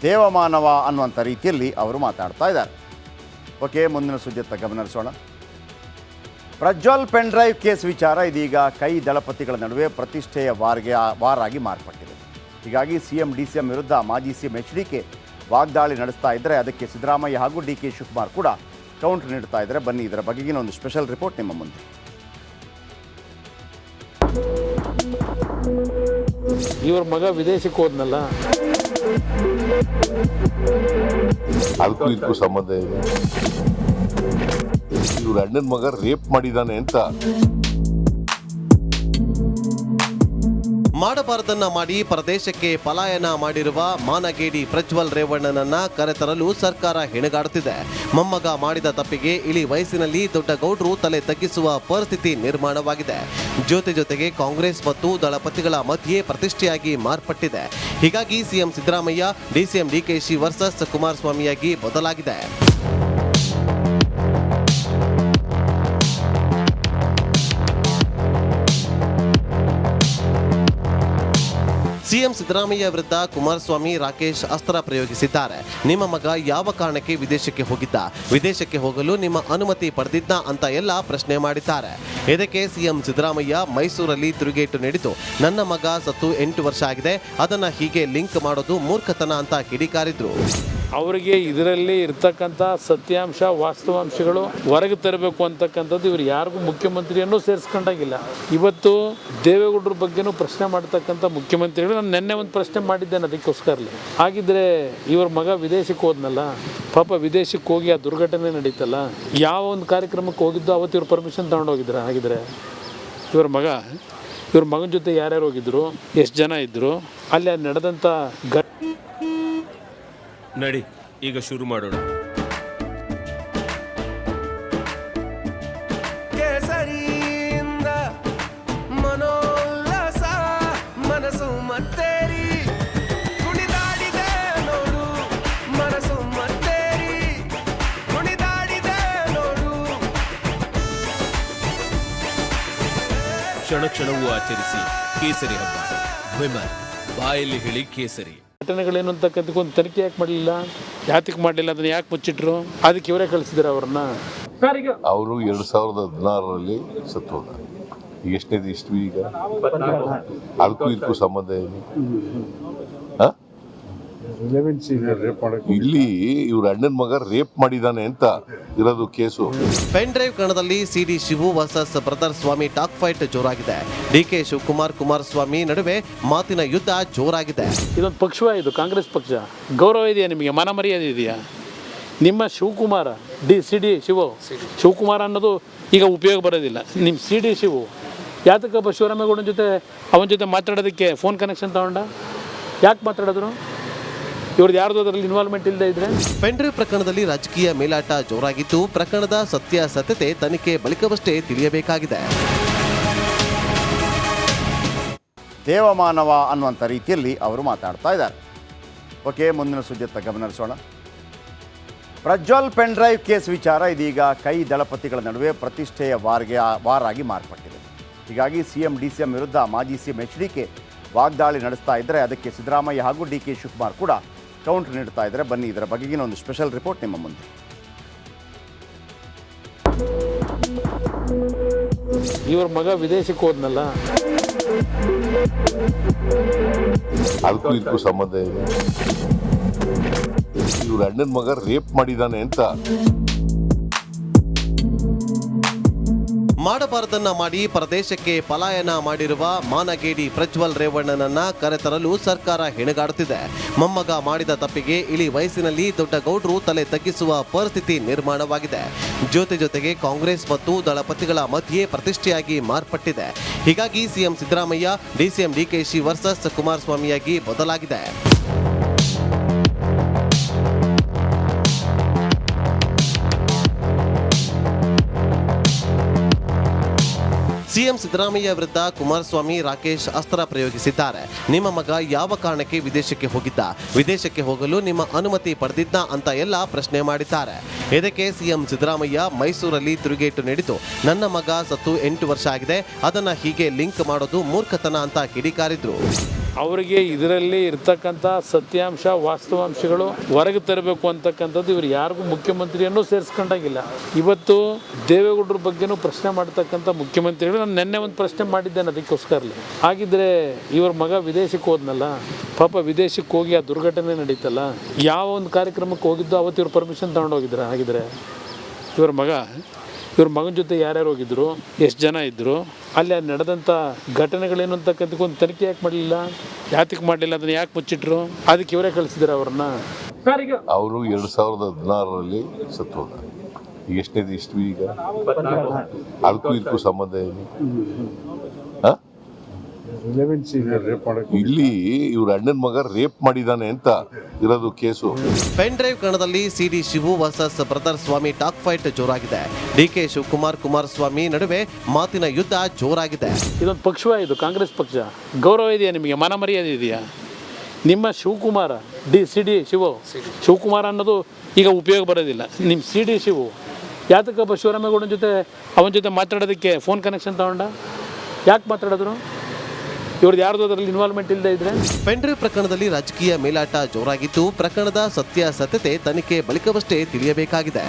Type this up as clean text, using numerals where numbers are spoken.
ದೇವಮಾನವ ಅನ್ನುವಂಥ ರೀತಿಯಲ್ಲಿ ಅವರು ಮಾತಾಡ್ತಾ ಇದ್ದಾರೆ. ಓಕೆ, ಮುಂದಿನ ಸುದ್ದಿಯತ್ತ ಗಮನ ಹರಿಸೋಣ. ಪ್ರಜ್ವಲ್ ಪೆನ್ ಡ್ರೈವ್ ಕೇಸ್ ವಿಚಾರ ಇದೀಗ ಕೈ ದಳಪತಿಗಳ ನಡುವೆ ಪ್ರತಿಷ್ಠೆಯ ವಾರಾಗಿ ಮಾರ್ಪಟ್ಟಿದೆ. ಹೀಗಾಗಿ ಸಿಎಂ ಡಿಸಿಎಂ ವಿರುದ್ಧ ಮಾಜಿ ಸಿಎಂ ಎಚ್ಡಿಕೆ ವಾಗ್ದಾಳಿ ನಡೆಸ್ತಾ ಇದ್ದರೆ ಅದಕ್ಕೆ ಸಿದ್ದರಾಮಯ್ಯ ಹಾಗೂ ಡಿ ಕೆ ಶಿವಕುಮಾರ್ ಕೂಡ ಕೌಂಟರ್ ನೀಡ್ತಾ ಇದ್ದಾರೆ. ಬನ್ನಿ ಇದರ ಬಗೆಗಿನ ಒಂದು ಸ್ಪೆಷಲ್ ರಿಪೋರ್ಟ್ ನಿಮ್ಮ ಮುಂದೆ. ಇವ್ರ ಮಗ ವಿದೇಶಕ್ಕೆ ಹೋದ್ನಲ್ಲ, ಅದಕ್ಕೂ ಇದಕ್ಕೂ ಸಂಬಂಧ ಇದೆ. ಇವ್ರ ಅಣ್ಣನ ಮಗ ರೇಪ್ ಮಾಡಿದಾನೆ ಅಂತ. ಮಾಡಬಾರದನ್ನ ಮಾಡಿ ಪರದೇಶಕ್ಕೆ ಪಲಾಯನ ಮಾಡಿರುವ ಮಾನಗೇಡಿ ಪ್ರಜ್ವಲ್ ರೇವಣ್ಣನನ್ನ ಕರೆತರಲು ಸರ್ಕಾರ ಹೆಣಗಾಡುತ್ತಿದೆ. ಮೊಮ್ಮಗ ಮಾಡಿದ ತಪ್ಪಿಗೆ ಇಳಿ ವಯಸ್ಸಿನಲ್ಲಿ ದೊಡ್ಡ ಗೌಡ್ರು ತಲೆ ತಗ್ಗಿಸುವ ಪರಿಸ್ಥಿತಿ ನಿರ್ಮಾಣವಾಗಿದೆ. ಜೊತೆಗೆ ಕಾಂಗ್ರೆಸ್ ಮತ್ತು ದಳಪತಿಗಳ ಮಧ್ಯೆ ಪ್ರತಿಷ್ಠೆಯಾಗಿ ಮಾರ್ಪಟ್ಟಿದೆ. ಹೀಗಾಗಿ CM Siddaramaiah, DCM DKShi versus ಕುಮಾರಸ್ವಾಮಿಯಾಗಿ ಬದಲಾಗಿದೆ. ಸಿಎಂ ಸಿದ್ದರಾಮಯ್ಯ ವಿರುದ್ಧ ಕುಮಾರಸ್ವಾಮಿ, ರಾಕೇಶ್ ಅಸ್ತ್ರ ಪ್ರಯೋಗಿಸಿದ್ದಾರೆ. ನಿಮ್ಮ ಮಗ ಯಾವ ಕಾರಣಕ್ಕೆ ವಿದೇಶಕ್ಕೆ ಹೋಗಿದ್ದ, ವಿದೇಶಕ್ಕೆ ಹೋಗಲು ನಿಮ್ಮ ಅನುಮತಿ ಪಡೆದಿದ್ದ ಅಂತ ಎಲ್ಲ ಪ್ರಶ್ನೆ ಮಾಡಿದ್ದಾರೆ. ಇದಕ್ಕೆ ಸಿಎಂ ಸಿದ್ದರಾಮಯ್ಯ ಮೈಸೂರಲ್ಲಿ ತಿರುಗೇಟು ನೀಡಿತು. ನನ್ನ ಮಗ ಸತ್ತು 8 ವರ್ಷ ಆಗಿದೆ, ಅದನ್ನ ಹೀಗೆ ಲಿಂಕ್ ಮಾಡೋದು ಮೂರ್ಖತನ ಅಂತ ಕಿಡಿಕಾರಿದ್ರು. ಅವರಿಗೆ ಇದರಲ್ಲಿ ಇರ್ತಕ್ಕಂಥ ಸತ್ಯಾಂಶ, ವಾಸ್ತವಾಂಶಗಳು ಹೊರಗೆ ತರಬೇಕು ಅಂತಕ್ಕಂಥದ್ದು ಇವರು ಯಾರಿಗೂ ಮುಖ್ಯಮಂತ್ರಿಯನ್ನು ಸೇರಿಸ್ಕೊಂಡಾಗಿಲ್ಲ. ಇವತ್ತು ದೇವೇಗೌಡರ ಬಗ್ಗೆನೂ ಪ್ರಶ್ನೆ ಮಾಡ್ತಕ್ಕಂಥ ಮುಖ್ಯಮಂತ್ರಿಗಳು ನಾನು ನಿನ್ನೆ ಒಂದು ಪ್ರಶ್ನೆ ಮಾಡಿದ್ದೇನೆ ಅದಕ್ಕೋಸ್ಕರಲೇ. ಹಾಗಿದ್ರೆ ಇವ್ರ ಮಗ ವಿದೇಶಕ್ಕೆ ಹೋದ್ನಲ್ಲ, ಪಾಪ ವಿದೇಶಕ್ಕೆ ಹೋಗಿ ಆ ದುರ್ಘಟನೆ ನಡೀತಲ್ಲ, ಯಾವ ಒಂದು ಕಾರ್ಯಕ್ರಮಕ್ಕೆ ಹೋಗಿದ್ದು ಅವತ್ತು ಇವ್ರು ಪರ್ಮಿಷನ್ ತಗೊಂಡೋಗಿದ್ರ? ಹಾಗಿದ್ರೆ ಇವ್ರ ಮಗನ ಜೊತೆ ಯಾರ್ಯಾರು ಹೋಗಿದ್ರು, ಎಷ್ಟು ಜನ ಇದ್ದರು, ಅಲ್ಲಿ ನಡೆದಂಥ ನಡಿ ಈಗ ಶುರು ಮಾಡೋಣ. ಕೇಸರಿಯಿಂದ ಮನೋಲ್ಲಾಸ ಮನಸ್ಸು ಮತ್ತೇರಿ ಕುಣಿದಾಡಿದೆ ನೋಡು, ಮನಸ್ಸು ಮತ್ತೇರಿ ಕುಣಿದಾಡಿದೆ ನೋಡು. ಕ್ಷಣ ಕ್ಷಣವೂ ಆಚರಿಸಿ ಕೇಸರಿ ಹಬ್ಬ. ವಿಮಲ್ ಬಾಯಲ್ಲಿ ಹೇಳಿ ಕೇಸರಿ. ಘಟನೆಗಳೇನು ಅಂತಕ್ಕಂಥಕ್ಕೊಂದು ತನಿಖೆ ಯಾಕೆ ಮಾಡಲಿಲ್ಲ? ಯಾತಕ್ಕೆ ಮಾಡಲಿಲ್ಲ? ಅದನ್ನು ಯಾಕೆ ಮುಚ್ಚಿಟ್ರು? ಅದಕ್ಕೆ ಇವರೇ ಕಳಿಸಿದಾರೆ ಅವ್ರನ್ನ. ಅವರು 2016ರಲ್ಲಿ ಸತ್ತು ಹೋದ. ಈಗ ಎಷ್ಟನೇದು ಇಷ್ಟು ಈಗ? ಅದಕ್ಕೂ ಇದಕ್ಕೂ ಸಂಬಂಧ ಇದೆ. ಇಲ್ಲಿ ಇವ್ರ ಅಣ್ಣನ ಮಗ ರೇಪ್ ಮಾಡಿದಾನೆ ಅಂತ ಇರೋದು ಕೇಸು. ಪೆನ್ ಡ್ರೈವ್ ಕಣದಲ್ಲಿ CD Shivu versus brother Swamy talk fight ಜೋರಾಗಿದೆ. ಡಿಕೆ ಶಿವಕುಮಾರ್, ಕುಮಾರಸ್ವಾಮಿ ನಡುವೆ ಮಾತಿನ ಯುದ್ಧ ಜೋರಾಗಿದೆ. ಇದೊಂದು ಪಕ್ಷವ, ಇದು ಕಾಂಗ್ರೆಸ್ ಪಕ್ಷ. ಗೌರವ ಇದೆಯಾ ನಿಮಗೆ? ಮನ ಮರ್ಯಾದೆ ಇದೆಯಾ? ನಿಮ್ಮ ಶಿವಕುಮಾರ ಸಿಡಿ ಶಿವಕುಮಾರ ಅನ್ನೋದು ಈಗ ಉಪಯೋಗ ಬರೋದಿಲ್ಲ. ನಿಮ್ಮ ಸಿಡಿ ಶಿವು ಯಾತಕ್ಕಪ್ಪ ಶಿವರಾಮೇಗೌಡನ ಜೊತೆ ಅವನ ಜೊತೆ ಮಾತಾಡೋದಕ್ಕೆ ಫೋನ್ ಕನೆಕ್ಷನ್ ತಗೊಂಡ? ಯಾಕೆ ಮಾತಾಡಿದ್ರು? ಇವ್ರದ್ದು ಯಾರ್ದು ಅದರಲ್ಲಿ ಇನ್ವಾಲ್ವ್ಮೆಂಟ್ ಇಲ್ಲದೆ ಇದ್ರೆ? ಪೆನ್ ಡ್ರೈವ್ ಪ್ರಕರಣದಲ್ಲಿ ರಾಜಕೀಯ ಮೇಲಾಟ ಜೋರಾಗಿದ್ದು, ಪ್ರಕರಣದ ಸತ್ಯಾಸತ್ಯತೆ ತನಿಖೆ ಬಳಿಕವಷ್ಟೇ ತಿಳಿಯಬೇಕಾಗಿದೆ. ದೇವಮಾನವ ಅನ್ನುವಂಥ ರೀತಿಯಲ್ಲಿ ಅವರು ಮಾತಾಡ್ತಾ ಇದ್ದಾರೆ. ಓಕೆ, ಮುಂದಿನ ಸುದ್ದಿಯತ್ತ ಗಮನ ಹರಿಸೋಣ. ಪ್ರಜ್ವಲ್ ಪೆನ್ ಡ್ರೈವ್ ಕೇಸ್ ವಿಚಾರ ಇದೀಗ ಕೈ ದಳಪತಿಗಳ ನಡುವೆ ಪ್ರತಿಷ್ಠೆಯ ವಾರಾಗಿ ಮಾರ್ಪಟ್ಟಿದೆ. ಹೀಗಾಗಿ ಸಿಎಂ ಡಿಸಿಎಂ ವಿರುದ್ಧ ಮಾಜಿ ಸಿಎಂ ಎಚ್ಡಿಕೆ ವಾಗ್ದಾಳಿ ನಡೆಸ್ತಾ ಇದ್ದರೆ ಅದಕ್ಕೆ ಸಿದ್ದರಾಮಯ್ಯ ಹಾಗೂ ಡಿ ಕೆ ಶಿವಕುಮಾರ್ ಕೂಡ ಕೌಂಟರ್ ನೀಡ್ತಾ ಇದ್ದಾರೆ. ಬನ್ನಿ ಇದರ ಬಗೆಗಿನ ಒಂದು ಸ್ಪೆಷಲ್ ರಿಪೋರ್ಟ್ ನಿಮ್ಮ ಮುಂದೆ. ಇವ್ರ ಮಗ ವಿದೇಶಕ್ಕೆ ಹೋದ್ನಲ್ಲ, ಅದಕ್ಕೂ ಇದಕ್ಕೂ ಸಂಬಂಧ ಇದೆ. ಇವ್ರ ಅಣ್ಣನ ಮಗ ರೇಪ್ ಮಾಡಿದಾನೆ ಅಂತ. ಮಾಡಬಾರದನ್ನ ಮಾಡಿ ಪರದೇಶಕ್ಕೆ ಪಲಾಯನ ಮಾಡಿರುವ ಮಾನಗೇಡಿ ಪ್ರಜ್ವಲ್ ರೇವಣ್ಣನನ್ನ ಕರೆತರಲು ಸರ್ಕಾರ ಹೆಣಗಾಡುತ್ತಿದೆ. ಮೊಮ್ಮಗ ಮಾಡಿದ ತಪ್ಪಿಗೆ ಇಳಿ ವಯಸ್ಸಿನಲ್ಲಿ ದೊಡ್ಡ ಗೌಡ್ರು ತಲೆ ತಗ್ಗಿಸುವ ಪರಿಸ್ಥಿತಿ ನಿರ್ಮಾಣವಾಗಿದೆ. ಜೊತೆಗೆ ಕಾಂಗ್ರೆಸ್ ಮತ್ತು ದಳಪತಿಗಳ ಮಧ್ಯೆ ಪ್ರತಿಷ್ಠೆಯಾಗಿ ಮಾರ್ಪಟ್ಟಿದೆ. ಹೀಗಾಗಿ CM Siddaramaiah, DCM DKShi versus ಕುಮಾರಸ್ವಾಮಿಯಾಗಿ ಬದಲಾಗಿದೆ. ಸಿಎಂ ಸಿದ್ದರಾಮಯ್ಯ ವಿರುದ್ಧ ಕುಮಾರಸ್ವಾಮಿ, ರಾಕೇಶ್ ಅಸ್ತ್ರ ಪ್ರಯೋಗಿಸಿದ್ದಾರೆ. ನಿಮ್ಮ ಮಗ ಯಾವ ಕಾರಣಕ್ಕೆ ವಿದೇಶಕ್ಕೆ ಹೋಗಿದ್ದ, ವಿದೇಶಕ್ಕೆ ಹೋಗಲು ನಿಮ್ಮ ಅನುಮತಿ ಪಡೆದಿದ್ದ ಅಂತ ಎಲ್ಲ ಪ್ರಶ್ನೆ ಮಾಡಿದ್ದಾರೆ. ಇದಕ್ಕೆ ಸಿಎಂ ಸಿದ್ದರಾಮಯ್ಯ ಮೈಸೂರಲ್ಲಿ ತಿರುಗೇಟು ನೀಡಿತು. ನನ್ನ ಮಗ ಸತ್ತು 8 ವರ್ಷ ಆಗಿದೆ, ಅದನ್ನ ಹೀಗೆ ಲಿಂಕ್ ಮಾಡೋದು ಮೂರ್ಖತನ ಅಂತ ಕಿಡಿಕಾರಿದ್ರು. ಅವರಿಗೆ ಇದರಲ್ಲಿ ಇರ್ತಕ್ಕಂಥ ಸತ್ಯಾಂಶ ವಾಸ್ತವಾಂಶಗಳು ಹೊರಗೆ ತರಬೇಕು ಅಂತಕ್ಕಂಥದ್ದು ಇವರು ಯಾರಿಗೂ ಮುಖ್ಯಮಂತ್ರಿಯನ್ನು ಸೇರಿಸ್ಕೊಂಡಾಗಿಲ್ಲ. ಇವತ್ತು ದೇವೇಗೌಡರ ಬಗ್ಗೆನೂ ಪ್ರಶ್ನೆ ಮಾಡ್ತಕ್ಕಂಥ ಮುಖ್ಯಮಂತ್ರಿಗಳು ನಾನು ನಿನ್ನೆ ಒಂದು ಪ್ರಶ್ನೆ ಮಾಡಿದ್ದೇನೆ ಅದಕ್ಕೋಸ್ಕರಲೇ. ಹಾಗಿದ್ರೆ ಇವ್ರ ಮಗ ವಿದೇಶಕ್ಕೆ ಹೋದ್ನಲ್ಲ, ಪಾಪ ವಿದೇಶಕ್ಕೆ ಹೋಗಿ ಆ ದುರ್ಘಟನೆ ನಡೀತಲ್ಲ, ಯಾವ ಒಂದು ಕಾರ್ಯಕ್ರಮಕ್ಕೆ ಹೋಗಿದ್ದು ಅವತ್ತು ಇವ್ರು ಪರ್ಮಿಷನ್ ತಗೊಂಡೋಗಿದ್ರ? ಹಾಗಿದ್ರೆ ಇವ್ರ ಮಗನ ಜೊತೆ ಯಾರ್ಯಾರು ಹೋಗಿದ್ರು, ಎಷ್ಟು ಜನ ಇದ್ದರು, ಅಲ್ಲಿ ನಡೆದಂಥ ಘಟನೆಗಳೇನು ಅಂತಕ್ಕಂಥಕ್ಕೆ ಒಂದು ತನಿಖೆ ಯಾಕೆ ಮಾಡಲಿಲ್ಲ? ಯಾತಕ್ಕೆ ಮಾಡಲಿಲ್ಲ? ಅದನ್ನು ಯಾಕೆ ಮುಚ್ಚಿಟ್ರು? ಅದಕ್ಕೆ ಇವರೇ ಕಳಿಸಿದ್ರು ಅವ್ರನ್ನ. ಅವರು 2016ರಲ್ಲಿ ಸತ್ತೋದ. ಈಗ ಎಷ್ಟನೇದು ಇಷ್ಟು ಈಗ ಅದಕ್ಕೂ ಇದಕ್ಕೂ ಸಂಬಂಧ ಏನು? ಇಲ್ಲಿ ಇವ್ರ ಅಣ್ಣನ ಮಗ ರೇಪ್ ಮಾಡಿದಾನೆ ಅಂತ ಇರೋದು ಕೇಸು. ಪೆನ್ ಡ್ರೈವ್ ಕಣದಲ್ಲಿ CD Shivu versus brother Swamy talk fight ಜೋರಾಗಿದೆ. ಡಿಕೆ ಶಿವಕುಮಾರ್ ಕುಮಾರಸ್ವಾಮಿ ನಡುವೆ ಮಾತಿನ ಯುದ್ಧ ಜೋರಾಗಿದೆ. ಇದೊಂದು ಪಕ್ಷವ, ಇದು ಕಾಂಗ್ರೆಸ್ ಪಕ್ಷ. ಗೌರವ ಇದೆಯಾ ನಿಮಗೆ? ಮನ ಮರ್ಯಾದೆ ಇದೆಯಾ? ನಿಮ್ಮ ಶಿವಕುಮಾರ ಸಿಡಿ ಶಿವಕುಮಾರ ಅನ್ನೋದು ಈಗ ಉಪಯೋಗ ಬರೋದಿಲ್ಲ. ನಿಮ್ಮ ಸಿಡಿ ಶಿವು ಯಾತಕ್ಕಪ್ಪ ಶಿವರಾಮೇಗೌಡನ ಜೊತೆ ಅವನ ಜೊತೆ ಮಾತಾಡೋದಕ್ಕೆ ಫೋನ್ ಕನೆಕ್ಷನ್ ತಗೊಂಡ? ಯಾಕೆ ಮಾತಾಡಿದ್ರು? ಇವ್ರದ್ದು ಯಾರ್ದು ಅದರಲ್ಲಿ ಇನ್ವಾಲ್ವ್ಮೆಂಟ್ ಇಲ್ಲದೆ ಇದ್ರೆ? ಪೆನ್ ಡ್ರೈವ್ ಪ್ರಕರಣದಲ್ಲಿ ರಾಜಕೀಯ ಮೇಲಾಟ ಜೋರಾಗಿದ್ದು, ಪ್ರಕರಣದ ಸತ್ಯಾಸತ್ಯತೆ ತನಿಖೆ ಬಳಿಕವಷ್ಟೇ ತಿಳಿಯಬೇಕಾಗಿದೆ.